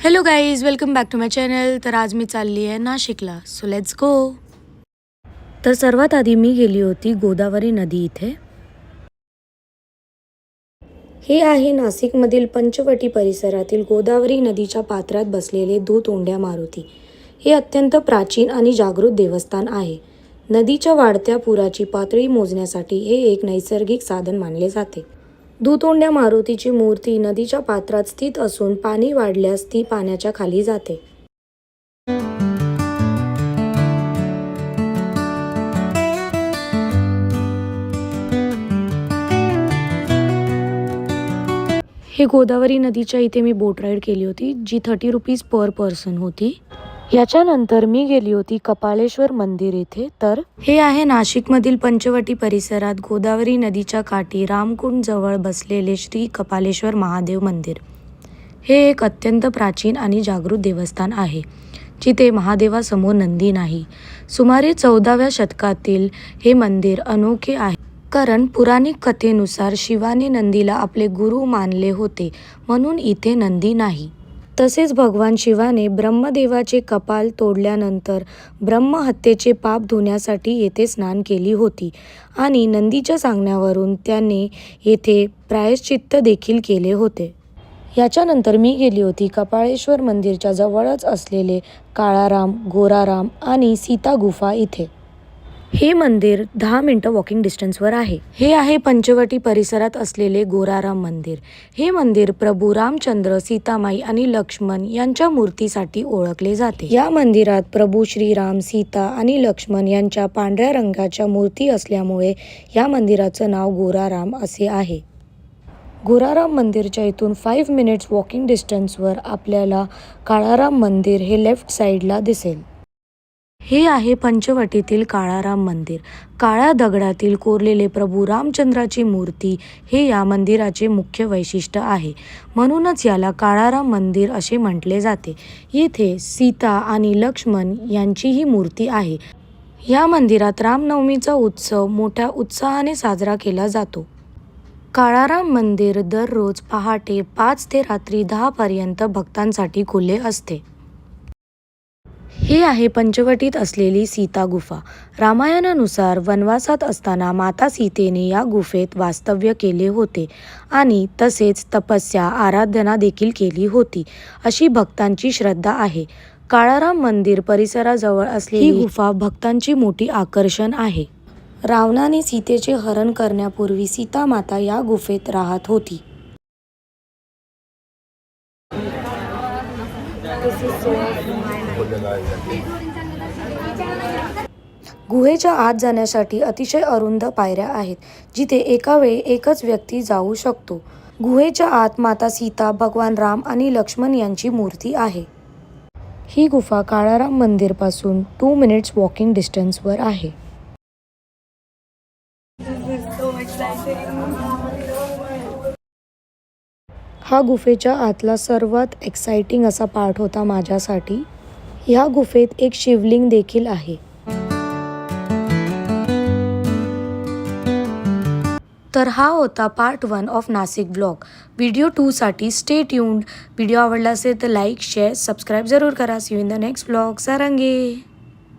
Hello guys, welcome back to my channel. तर आज मी चालली आहे नाशिकला, सो लेट्स गो. तर सर्वात आधी मी गेली होती गोदावरी नदी इथे. हे आहे नाशिकमधील पंचवटी परिसरातील गोदावरी नदीच्या पात्रात बसलेले दुतोंड्या मारुती. हे अत्यंत प्राचीन आणि जागृत देवस्थान आहे. नदीच्या वाढत्या पुराची पातळी मोजण्यासाठी हे एक नैसर्गिक साधन मानले जाते. दुतोंड्या मारुतीची मूर्ती नदीच्या पात्रात स्थित असून पाणी वाढल्यास ती पाण्याच्या खाली जाते. हे गोदावरी नदीच्या इथे मी बोट राईड केली होती, जी 30 रुपीज पर पर्सन होती. याच्यानंतर मी गेली होती कपालेश्वर मंदिर येथे. तर हे आहे नाशिकमधील पंचवटी परिसरात गोदावरी नदीच्या काठी रामकुंड जवळ बसलेले श्री कपालेश्वर महादेव मंदिर. हे एक अत्यंत प्राचीन आणि जागृत देवस्थान आहे, जिथे महादेवासमोर नंदी नाही. सुमारे 14व्या शतकातील हे मंदिर अनोखे आहे, कारण पुराणिक कथेनुसार शिवाने नंदीला आपले गुरु मानले होते, म्हणून इथे नंदी नाही. तसेच भगवान शिवाने ब्रह्मदेवाचे कपाल तोडल्यानंतर ब्रह्महत्येचे पाप धुण्यासाठी येथे स्नान केली होती आणि नंदीच्या सांगण्यावरून त्याने येथे प्रायश्चित्त देखील केले होते. याच्यानंतर मी गेली होती कपाळेश्वर मंदिरच्या जवळच असलेले काळाराम, गोराराम आणि सीता गुफा इथे. हे मंदिर 10 मिनिटं वॉकिंग डिस्टन्सवर आहे. हे आहे पंचवटी परिसरात असलेले गोराराम मंदिर. हे मंदिर प्रभू रामचंद्र, सीतामाई आणि लक्ष्मण यांच्या मूर्तीसाठी ओळखले जाते. या मंदिरात प्रभू श्रीराम, सीता आणि लक्ष्मण यांच्या पांढऱ्या रंगाच्या मूर्ती असल्यामुळे या मंदिराचं नाव गोराराम असे आहे. गोराराम मंदिरच्या इथून 5 मिनिट्स वॉकिंग डिस्टन्सवर आपल्याला काळाराम मंदिर हे लेफ्ट साईडला दिसेल. हे आहे पंचवटीतील काळाराम मंदिर. काळ्या दगडातील कोरलेले प्रभू रामचंद्राची मूर्ती हे या मंदिराचे मुख्य वैशिष्ट्य आहे, म्हणूनच याला काळाराम मंदिर असे म्हटले जाते. येथे सीता आणि लक्ष्मण यांचीही मूर्ती आहे. या मंदिरात रामनवमीचा उत्सव मोठ्या उत्साहाने साजरा केला जातो. काळाराम मंदिर दररोज पहाटे 5 ते रात्री 10 पर्यंत भक्तांसाठी खुले असते. हे आहे पंचवटीत असलेली सीता गुफा. रामायणानुसार वनवासात असताना माता सीतेने या गुफेत वास्तव्य केले होते आणि तसेच तपस्या, आराधना देखील केली होती, अशी भक्तांची श्रद्धा आहे. काळाराम मंदिर परिसराजवळ असलेली ही गुफा भक्तांची मोठी आकर्षण आहे. रावणाने सीतेचे हरण करण्यापूर्वी सीता माता या गुफेत राहत होती. गुहेच्या आत जाण्यासाठी अतिशय अरुंद पायऱ्या आहेत, जिथे एका वेळी एकच व्यक्ती जाऊ शकतो. गुहेच्या आत माता सीता, भगवान राम आणि लक्ष्मण यांची मूर्ती आहे. ही गुफा काळाराम मंदिरपासून 2 मिनिट्स वॉकिंग डिस्टन्सवर आहे. हा गुफेच्या आतला सर्वात एक्साइटिंग असा पार्ट होता माझ्यासाठी. ह्या गुफेत एक शिवलिंग देखील आहे. तर हा होता part 1 of Nashik blog. Video 2 साठी स्टे ट्यून्ड. व्हिडिओ आवडला असेल तर लाईक, शेअर, सबस्क्राईब जरूर करा. See you in the next blog. सारंगे.